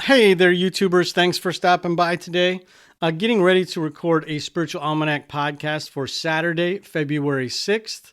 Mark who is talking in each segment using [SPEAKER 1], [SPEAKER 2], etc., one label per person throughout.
[SPEAKER 1] Hey there, YouTubers. Thanks for stopping by today. Getting ready to record a Spiritual Almanac podcast for Saturday, February 6th.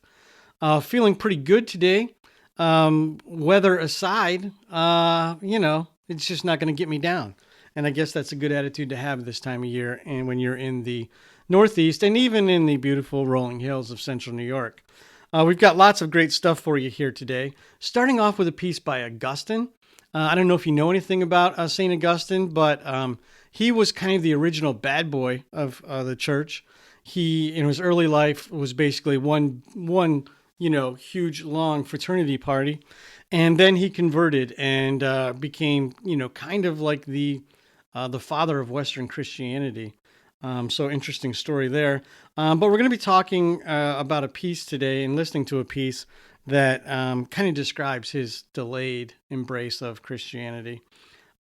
[SPEAKER 1] Feeling pretty good today. Weather aside, it's just not going to get me down. And I guess that's a good attitude to have this time of year and when you're in the Northeast and even in the beautiful rolling hills of central New York. We've got lots of great stuff for you here today. Starting off with a piece by Augustine. I don't know if you know anything about Saint Augustine, but he was kind of the original bad boy of the church. He, in his early life, was basically one huge long fraternity party, and then he converted and became kind of like the father of Western Christianity. So interesting story there. But we're going to be talking about a piece today and listening to a piece that kind of describes his delayed embrace of Christianity.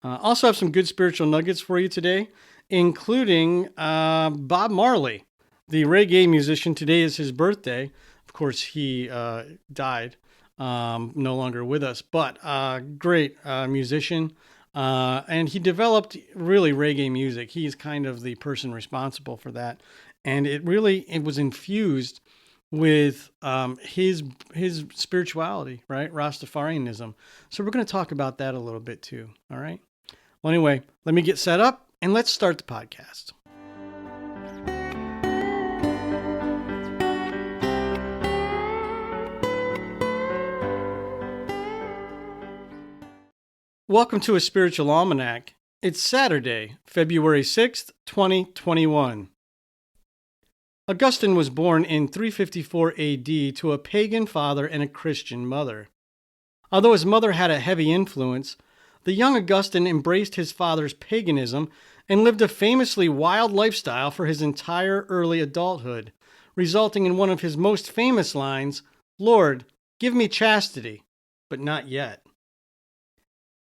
[SPEAKER 1] Also have some good spiritual nuggets for you today, including Bob Marley, the reggae musician. Today is his birthday. Of course, he died, no longer with us, but great musician. And he developed really reggae music. He's kind of the person responsible for that. And it was infused with his spirituality, right? Rastafarianism. So we're going to talk about that a little bit too. All right. Well, anyway, let me get set up and let's start the podcast. Welcome to a Spiritual Almanac. It's Saturday, February 6th, 2021. Augustine was born in 354 AD to a pagan father and a Christian mother. Although his mother had a heavy influence, the young Augustine embraced his father's paganism and lived a famously wild lifestyle for his entire early adulthood, resulting in one of his most famous lines, "Lord, give me chastity, but not yet."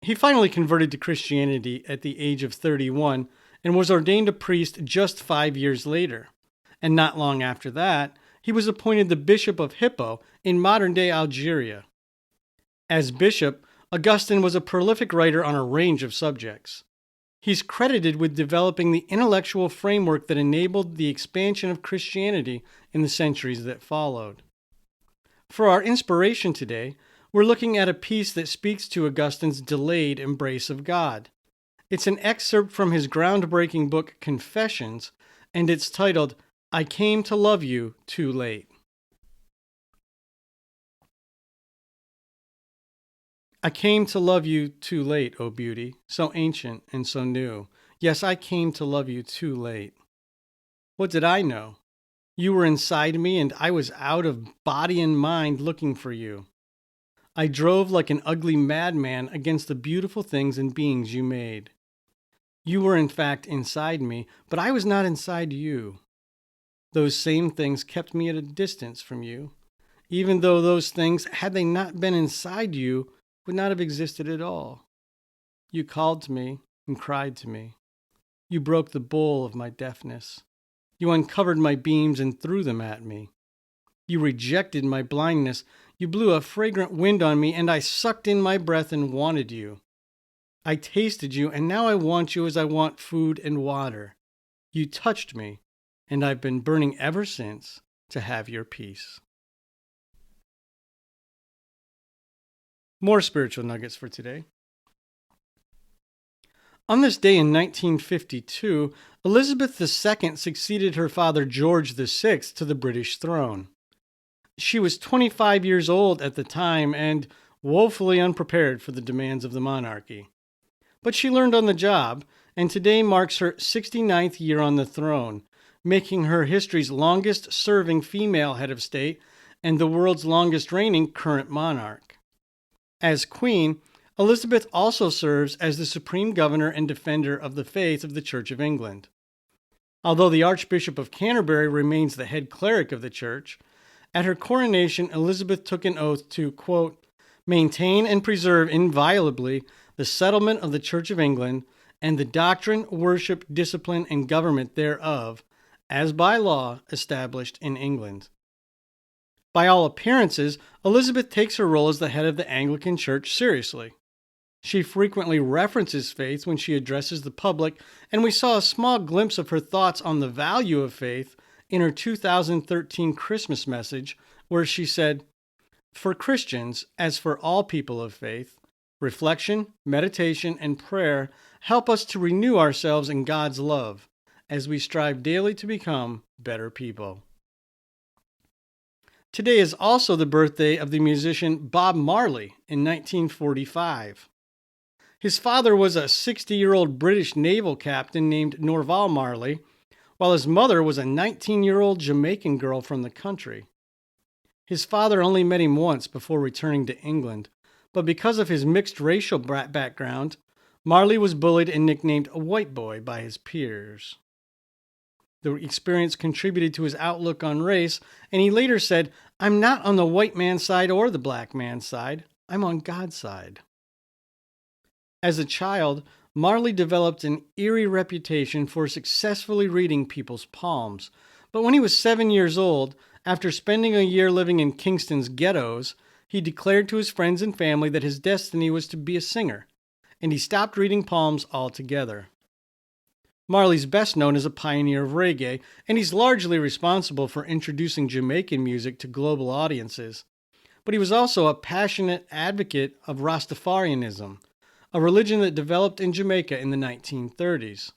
[SPEAKER 1] He finally converted to Christianity at the age of 31 and was ordained a priest just 5 years later. And not long after that, he was appointed the Bishop of Hippo in modern-day Algeria. As bishop, Augustine was a prolific writer on a range of subjects. He's credited with developing the intellectual framework that enabled the expansion of Christianity in the centuries that followed. For our inspiration today, we're looking at a piece that speaks to Augustine's delayed embrace of God. It's an excerpt from his groundbreaking book, Confessions, and it's titled, "I Came to Love You Too Late." I came to love you too late, O beauty, so ancient and so new. Yes, I came to love you too late. What did I know? You were inside me and I was out of body and mind looking for you. I drove like an ugly madman against the beautiful things and beings you made. You were in fact inside me, but I was not inside you. Those same things kept me at a distance from you, even though those things, had they not been inside you, would not have existed at all. You called to me and cried to me. You broke the bowl of my deafness. You uncovered my beams and threw them at me. You rejected my blindness. You blew a fragrant wind on me, and I sucked in my breath and wanted you. I tasted you, and now I want you as I want food and water. You touched me, and I've been burning ever since to have your peace. More spiritual nuggets for today. On this day in 1952, Elizabeth II succeeded her father George VI to the British throne. She was 25 years old at the time and woefully unprepared for the demands of the monarchy. But she learned on the job, and today marks her 69th year on the throne, making her history's longest-serving female head of state and the world's longest-reigning current monarch. As queen, Elizabeth also serves as the supreme governor and defender of the faith of the Church of England. Although the Archbishop of Canterbury remains the head cleric of the church, at her coronation, Elizabeth took an oath to, quote, maintain and preserve inviolably the settlement of the Church of England and the doctrine, worship, discipline, and government thereof, as by law established in England. By all appearances, Elizabeth takes her role as the head of the Anglican Church seriously. She frequently references faith when she addresses the public, and we saw a small glimpse of her thoughts on the value of faith in her 2013 Christmas message, where she said, "For Christians, as for all people of faith, reflection, meditation, and prayer help us to renew ourselves in God's love as we strive daily to become better people." Today is also the birthday of the musician Bob Marley in 1945. His father was a 60-year-old British naval captain named Norval Marley, while his mother was a 19-year-old Jamaican girl from the country. His father only met him once before returning to England, but because of his mixed racial background, Marley was bullied and nicknamed a white boy by his peers. The experience contributed to his outlook on race, and he later said, "I'm not on the white man's side or the black man's side. I'm on God's side." As a child, Marley developed an eerie reputation for successfully reading people's palms. But when he was 7 years old, after spending a year living in Kingston's ghettos, he declared to his friends and family that his destiny was to be a singer, and he stopped reading palms altogether. Marley's best known as a pioneer of reggae, and he's largely responsible for introducing Jamaican music to global audiences. But he was also a passionate advocate of Rastafarianism, a religion that developed in Jamaica in the 1930s.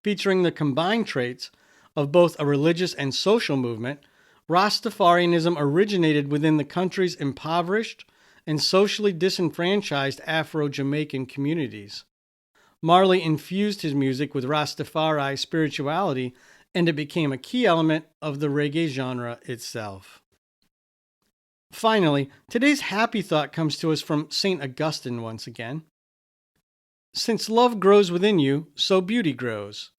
[SPEAKER 1] Featuring the combined traits of both a religious and social movement, Rastafarianism originated within the country's impoverished and socially disenfranchised Afro-Jamaican communities. Marley infused his music with Rastafari spirituality, and it became a key element of the reggae genre itself. Finally, today's happy thought comes to us from Saint Augustine once again. "Since love grows within you, so beauty grows.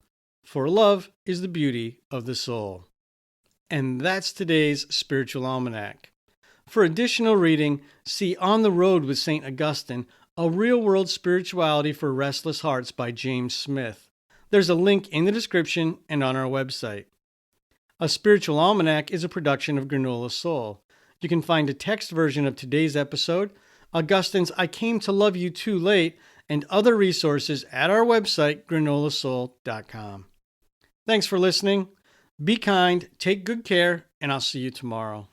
[SPEAKER 1] For love is the beauty of the soul." And that's today's Spiritual Almanac. For additional reading, see On the Road with Saint Augustine, A Real-World Spirituality for Restless Hearts by James Smith. There's a link in the description and on our website. A Spiritual Almanac is a production of Granola Soul. You can find a text version of today's episode, Augustine's I Came to Love You Too Late, and other resources at our website, granolasoul.com. Thanks for listening. Be kind, take good care, and I'll see you tomorrow.